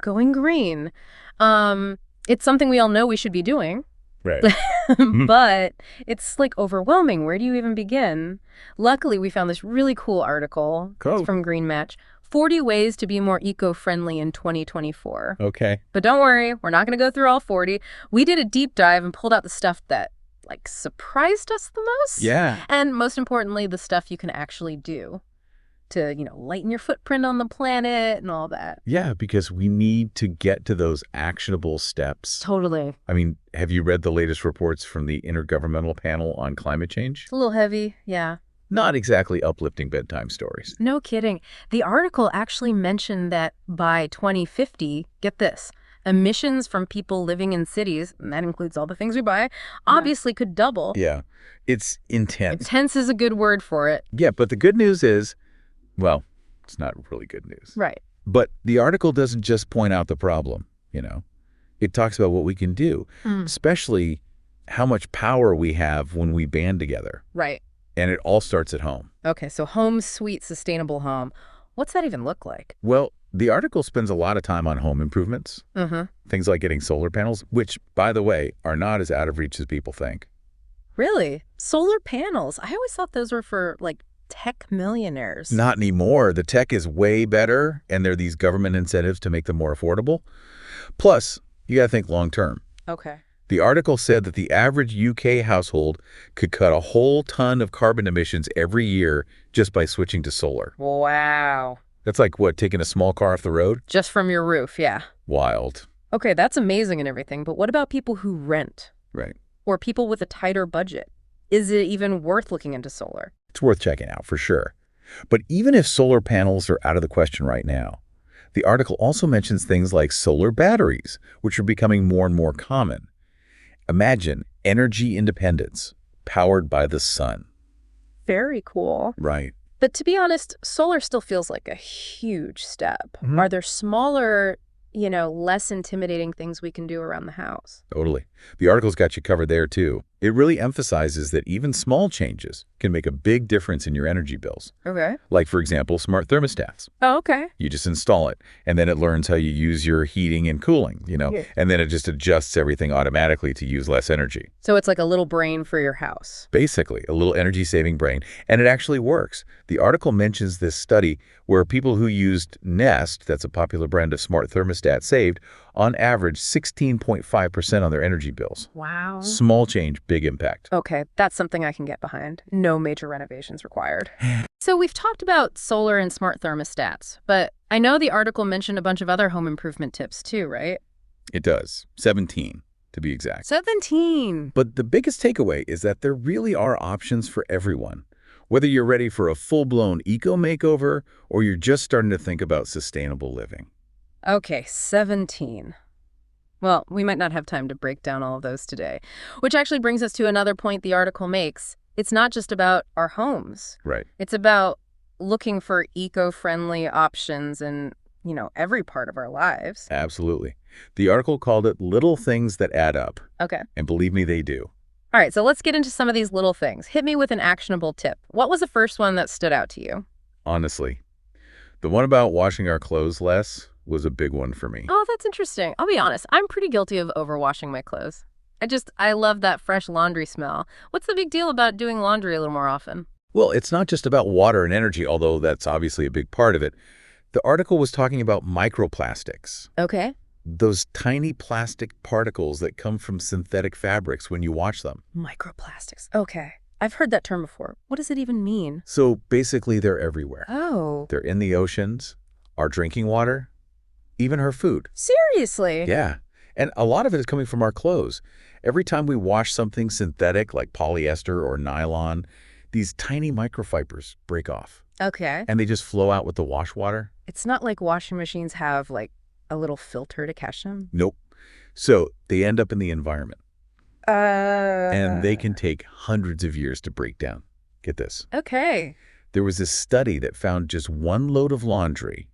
going green. It's something we all know we should be doing. Right. But it's like overwhelming. Where do you even begin? Luckily, we found this really cool article. Cool. It's from Green Match. 40 ways to be more eco-friendly in 2024. Okay. But don't worry, we're not going to go through all 40. We did a deep dive and pulled out the stuff that like surprised us the most. Yeah. And most importantly, the stuff you can actually do to, lighten your footprint on the planet and all that. Yeah, because we need to get to those actionable steps. Totally. I mean, have you read the latest reports from the Intergovernmental Panel on Climate Change? It's a little heavy, yeah. Not exactly uplifting bedtime stories. No kidding. The article actually mentioned that by 2050, get this, emissions from people living in cities, and that includes all the things we buy, obviously could double. Yeah, it's intense. Intense is a good word for it. Yeah, but the good news is, well, it's not really good news. Right. But the article doesn't just point out the problem, It talks about what we can do, especially how much power we have when we band together. Right. And it all starts at home. Okay, so home, sweet, sustainable home. What's that even look like? Well, the article spends a lot of time on home improvements. Things like getting solar panels, which, by the way, are not as out of reach as people think. Really? Solar panels? I always thought those were for, tech millionaires. Not anymore. The tech is way better, and there are these government incentives to make them more affordable. Plus, you got to think long term. Okay. The article said that the average UK household could cut a whole ton of carbon emissions every year just by switching to solar. Wow. That's like, what, taking a small car off the road? Just from your roof, yeah. Wild. Okay, that's amazing and everything, but what about people who rent? Right. Or people with a tighter budget? Is it even worth looking into solar? It's worth checking out for sure. But even if solar panels are out of the question right now, the article also mentions things like solar batteries, which are becoming more and more common. Imagine energy independence powered by the sun. Very cool. Right. But to be honest, solar still feels like a huge step. Are there smaller, less intimidating things we can do around the house? Totally. The article's got you covered there, too. It really emphasizes that even small changes can make a big difference in your energy bills. Okay. Like, for example, smart thermostats. Oh, okay. You just install it, and then it learns how you use your heating and cooling, and then it just adjusts everything automatically to use less energy. So it's like a little brain for your house. Basically, a little energy-saving brain, and it actually works. The article mentions this study where people who used Nest, that's a popular brand of smart thermostat, saved, on average, 16.5% on their energy bills. Wow. Small change, big impact. Okay, that's something I can get behind. No major renovations required. So we've talked about solar and smart thermostats, but I know the article mentioned a bunch of other home improvement tips too, right? It does. 17, to be exact. 17! But the biggest takeaway is that there really are options for everyone. Whether you're ready for a full-blown eco-makeover or you're just starting to think about sustainable living. Okay, 17. Well, we might not have time to break down all of those today, which actually brings us to another point the article makes. It's not just about our homes. Right. It's about looking for eco-friendly options in, every part of our lives. Absolutely. The article called it little things that add up. Okay. And believe me, they do. All right, so let's get into some of these little things. Hit me with an actionable tip. What was the first one that stood out to you? Honestly, the one about washing our clothes less was a big one for me. Oh, that's interesting. I'll be honest. I'm pretty guilty of overwashing my clothes. I love that fresh laundry smell. What's the big deal about doing laundry a little more often? Well, it's not just about water and energy, although that's obviously a big part of it. The article was talking about microplastics. Okay. Those tiny plastic particles that come from synthetic fabrics when you wash them. Microplastics. Okay. I've heard that term before. What does it even mean? So basically, they're everywhere. Oh. They're in the oceans, our drinking water, even our food. Seriously? Yeah. And a lot of it is coming from our clothes. Every time we wash something synthetic like polyester or nylon, these tiny microfibers break off. Okay. And they just flow out with the wash water. It's not like washing machines have, a little filter to catch them? Nope. So they end up in the environment. And they can take hundreds of years to break down. Get this. Okay. There was this study that found just one load of laundry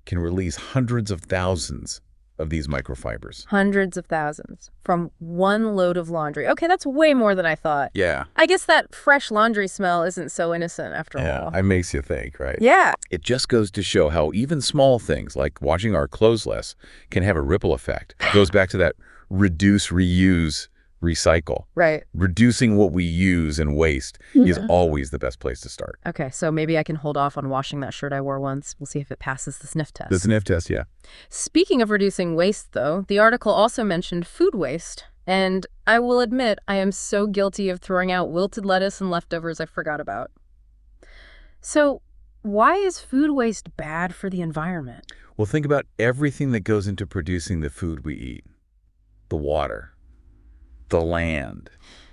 can release hundreds of thousands of these microfibers. Hundreds of thousands from one load of laundry. Okay, that's way more than I thought. Yeah. I guess that fresh laundry smell isn't so innocent after all. It makes you think, right? Yeah. It just goes to show how even small things like washing our clothes less can have a ripple effect. It goes back to that reduce, reuse, recycle. Right. Reducing what we use and waste is always the best place to start. Okay, so maybe I can hold off on washing that shirt I wore once. We'll see if it passes the sniff test. The sniff test, yeah. Speaking of reducing waste, though, the article also mentioned food waste. And I will admit, I am so guilty of throwing out wilted lettuce and leftovers I forgot about. So, why is food waste bad for the environment? Well, think about everything that goes into producing the food we eat. The water, the land,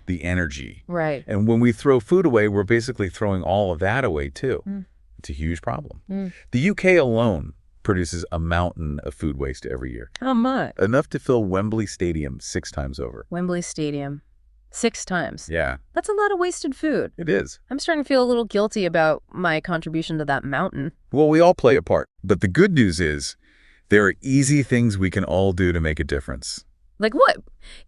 the energy. Right. And when we throw food away, we're basically throwing all of that away, too. It's a huge problem. The UK alone produces a mountain of food waste every year. How much? Enough to fill Wembley Stadium 6 times over. Wembley Stadium. 6 times. Yeah. That's a lot of wasted food. It is. I'm starting to feel a little guilty about my contribution to that mountain. Well, we all play a part. But the good news is there are easy things we can all do to make a difference. Like what?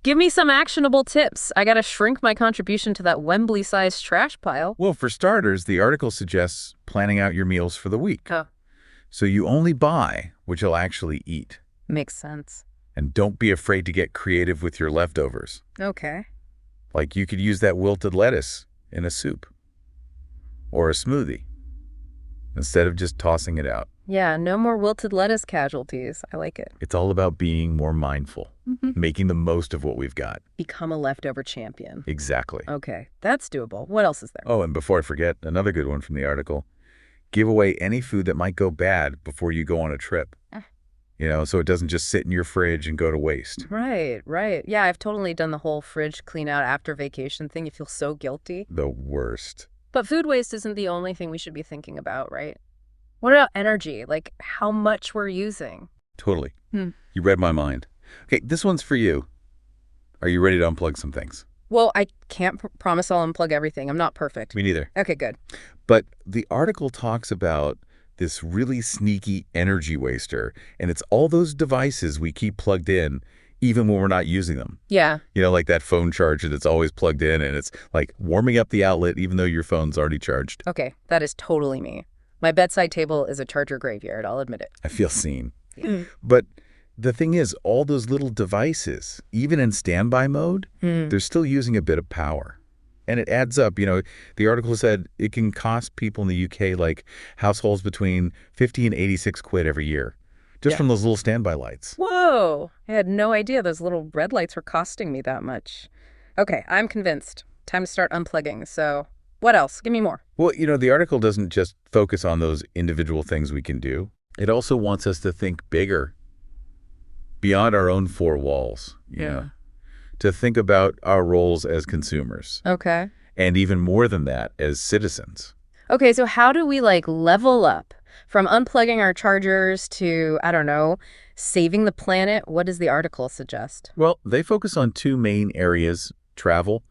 Give me some actionable tips. I gotta shrink my contribution to that Wembley-sized trash pile. Well, for starters, the article suggests planning out your meals for the week. Oh. So you only buy what you'll actually eat. Makes sense. And don't be afraid to get creative with your leftovers. Okay. Like you could use that wilted lettuce in a soup or a smoothie instead of just tossing it out. Yeah, no more wilted lettuce casualties. I like it. It's all about being more mindful, making the most of what we've got. Become a leftover champion. Exactly. Okay, that's doable. What else is there? Oh, and before I forget, another good one from the article. Give away any food that might go bad before you go on a trip. So it doesn't just sit in your fridge and go to waste. Right, right. Yeah, I've totally done the whole fridge clean out after vacation thing. You feel so guilty. The worst. But food waste isn't the only thing we should be thinking about, right? What about energy? Like how much we're using? Totally. You read my mind. Okay, this one's for you. Are you ready to unplug some things? Well, I can't promise I'll unplug everything. I'm not perfect. Me neither. Okay, good. But the article talks about this really sneaky energy waster, and it's all those devices we keep plugged in even when we're not using them. Yeah. Like that phone charger that's always plugged in, and it's like warming up the outlet even though your phone's already charged. Okay, that is totally me. My bedside table is a charger graveyard, I'll admit it. I feel seen. But the thing is, all those little devices, even in standby mode, they're still using a bit of power. And it adds up. The article said it can cost people in the UK, like households, between 50 and 86 quid every year, just from those little standby lights. Whoa! I had no idea those little red lights were costing me that much. Okay, I'm convinced. Time to start unplugging. So what else? Give me more. Well, the article doesn't just focus on those individual things we can do. It also wants us to think bigger, beyond our own 4 walls. To think about our roles as consumers. Okay. And even more than that, as citizens. Okay, so how do we level up from unplugging our chargers to, I don't know, saving the planet? What does the article suggest? Well, they focus on 2 main areas, travel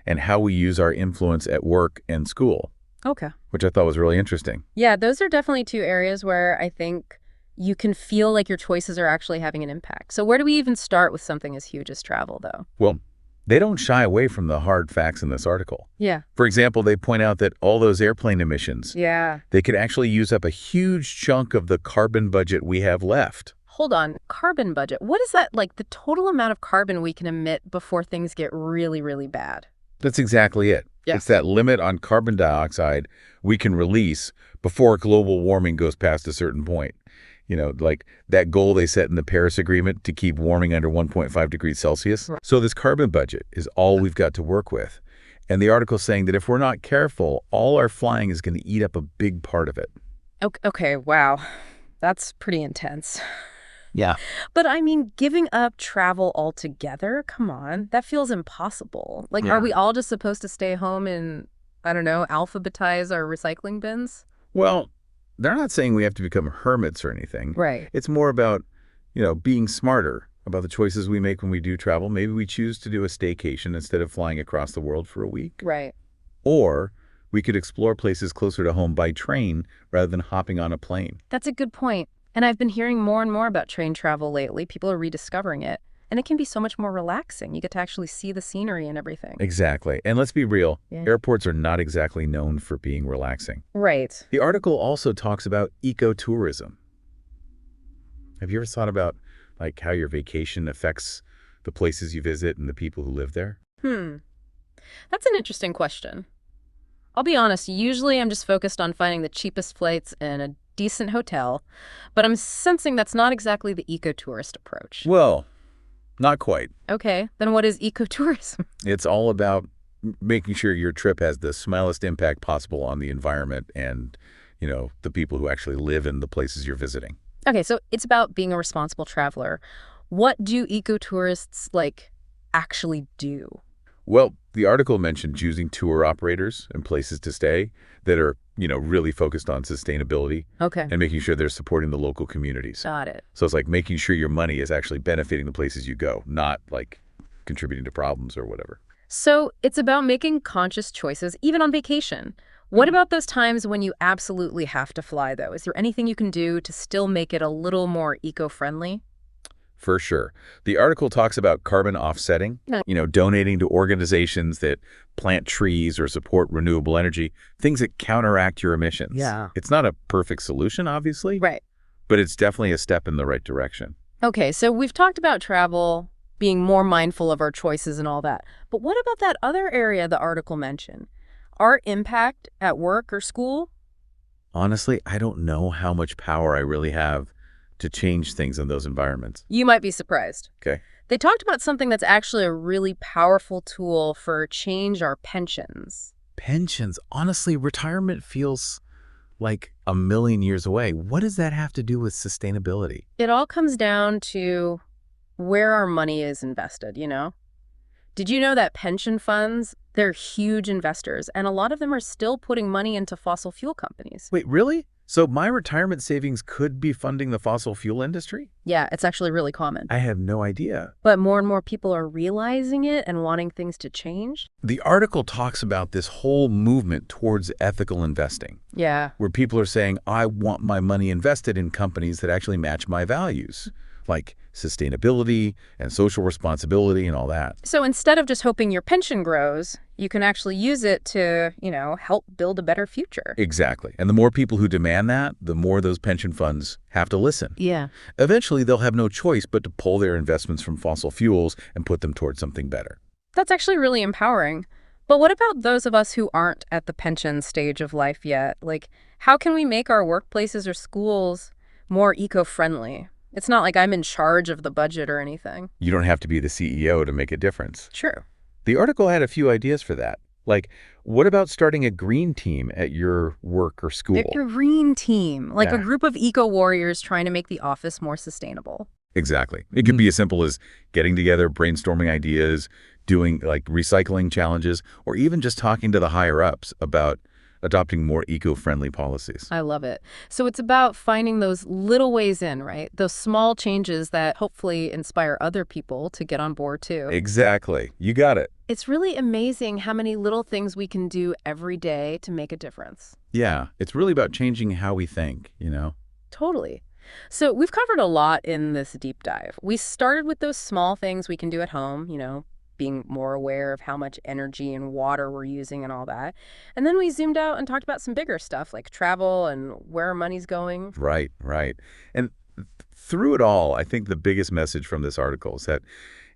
and how we use our influence at work and school. Okay. Which I thought was really interesting. Yeah, those are definitely 2 areas where I think you can feel like your choices are actually having an impact. So where do we even start with something as huge as travel, though? Well, they don't shy away from the hard facts in this article. Yeah. For example, they point out that all those airplane emissions, they could actually use up a huge chunk of the carbon budget we have left. Hold on, carbon budget. What is that, the total amount of carbon we can emit before things get really, really bad? That's exactly it. Yeah. It's that limit on carbon dioxide we can release before global warming goes past a certain point. Like that goal they set in the Paris Agreement to keep warming under 1.5 degrees Celsius. Right. So this carbon budget is all we've got to work with. And the article's saying that if we're not careful, all our flying is going to eat up a big part of it. Okay, wow. That's pretty intense. Yeah. But I mean, giving up travel altogether, come on, that feels impossible. Are we all just supposed to stay home and, I don't know, alphabetize our recycling bins? Well, they're not saying we have to become hermits or anything. Right. It's more about, being smarter about the choices we make when we do travel. Maybe we choose to do a staycation instead of flying across the world for a week. Right. Or we could explore places closer to home by train rather than hopping on a plane. That's a good point. And I've been hearing more and more about train travel lately. People are rediscovering it. And it can be so much more relaxing. You get to actually see the scenery and everything. Exactly. And let's be real, Yeah. airports are not exactly known for being relaxing. Right. The article also talks about ecotourism. Have you ever thought about like how your vacation affects the places you visit and the people who live there? That's an interesting question. I'll be honest, usually I'm just focused on finding the cheapest flights and a decent hotel, but I'm sensing that's not exactly the ecotourist approach. Well, not quite. Okay, then what is ecotourism? It's all about making sure your trip has the smallest impact possible on the environment and, the people who actually live in the places you're visiting. Okay, so it's about being a responsible traveler. What do ecotourists, actually do? Well, the article mentioned choosing tour operators and places to stay that are, really focused on sustainability Okay, and making sure they're supporting the local communities. got it. So it's like making sure your money is actually benefiting the places you go, not like contributing to problems or whatever. So it's about making conscious choices, even on vacation. What about those times when you absolutely have to fly, though? Is there anything you can do to still make it a little more eco-friendly? For sure. The article talks about carbon offsetting, Yeah. donating to organizations that plant trees or support renewable energy, things that counteract your emissions. Yeah. It's not a perfect solution, obviously, Right. but it's definitely a step in the right direction. Okay, so we've talked about travel, being more mindful of our choices and all that. But what about that other area the article mentioned? Our impact at work or school? Honestly, I don't know how much power I really have to change things in those environments. You might be surprised. Okay. They talked about something that's actually a really powerful tool for change our pensions. Pensions. Honestly, retirement feels like a million years away. What does that have to do with sustainability? It all comes down to where our money is invested. Did you know that pension funds, they're huge investors, and a lot of them are still putting money into fossil fuel companies? Wait, really? So my retirement savings could be funding the fossil fuel industry? Yeah, it's actually really common. I have no idea. But more and more people are realizing it and wanting things to change. The article talks about this whole movement towards ethical investing, Yeah. where people are saying, I want my money invested in companies that actually match my values, like sustainability and social responsibility and all that. So instead of just hoping your pension grows, you can actually use it to, help build a better future. Exactly. And the more people who demand that, the more those pension funds have to listen. Yeah. Eventually, they'll have no choice but to pull their investments from fossil fuels and put them towards something better. That's actually really empowering. But what about those of us who aren't at the pension stage of life yet? How can we make our workplaces or schools more eco-friendly? It's not like I'm in charge of the budget or anything. You don't have to be the CEO to make a difference. True. The article had a few ideas for that. Like, what about starting a green team at your work or school? A green team, like a Yeah. group of eco-warriors trying to make the office more sustainable. Exactly. It could be as simple as getting together, brainstorming ideas, doing like recycling challenges, or even just talking to the higher ups about adopting more eco-friendly policies. I love it. So it's about finding those little ways in, right? Those small changes that hopefully inspire other people to get on board too. Exactly. You got it. It's really amazing how many little things we can do every day to make a difference. Yeah. It's really about changing how we think. Totally. So we've covered a lot in this deep dive. We started with those small things we can do at home, being more aware of how much energy and water we're using and all that. And then we zoomed out and talked about some bigger stuff like travel and where our money's going. Right, right. And through it all, I think the biggest message from this article is that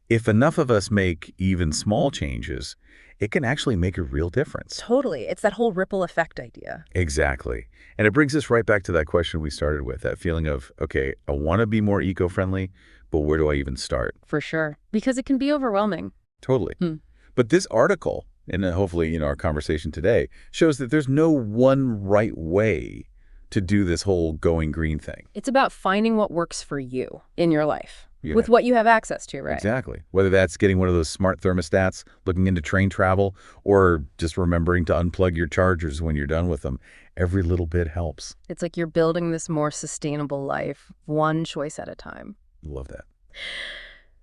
if enough of us make even small changes, it can actually make a real difference. Totally. It's that whole ripple effect idea. Exactly. And it brings us right back to that question we started with, that feeling of, okay, I want to be more eco-friendly, but where do I even start? For sure. Because it can be overwhelming. Totally. Hmm. But this article, and hopefully, our conversation today, shows that there's no one right way to do this whole going green thing. It's about finding what works for you in your life Yeah. with what you have access to, right? Exactly. Whether that's getting one of those smart thermostats, looking into train travel, or just remembering to unplug your chargers when you're done with them, every little bit helps. It's like you're building this more sustainable life, one choice at a time. Love that.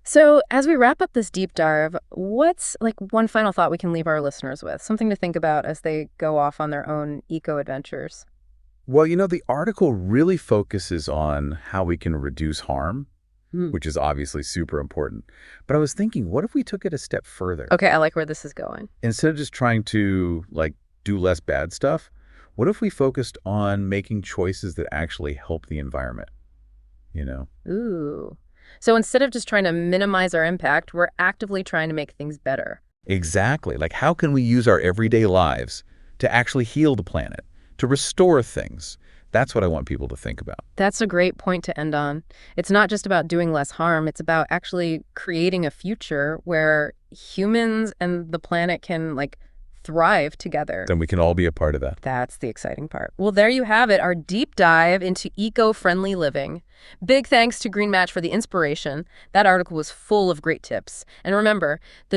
So as we wrap up this deep dive, what's one final thought we can leave our listeners with? Something to think about as they go off on their own eco adventures. Well, the article really focuses on how we can reduce harm, Hmm. which is obviously super important. But I was thinking, what if we took it a step further? Okay, I like where this is going. Instead of just trying to, do less bad stuff, what if we focused on making choices that actually help the environment, you know? Ooh. So instead of just trying to minimize our impact, we're actively trying to make things better. Exactly. Like, how can we use our everyday lives to actually heal the planet, to restore things? That's what I want people to think about. That's a great point to end on. It's not just about doing less harm, it's about actually creating a future where humans and the planet can, thrive together. Then we can all be a part of that. That's the exciting part. Well, there you have it, our deep dive into eco-friendly living. Big thanks to Green Match for the inspiration. That article was full of great tips. And remember, the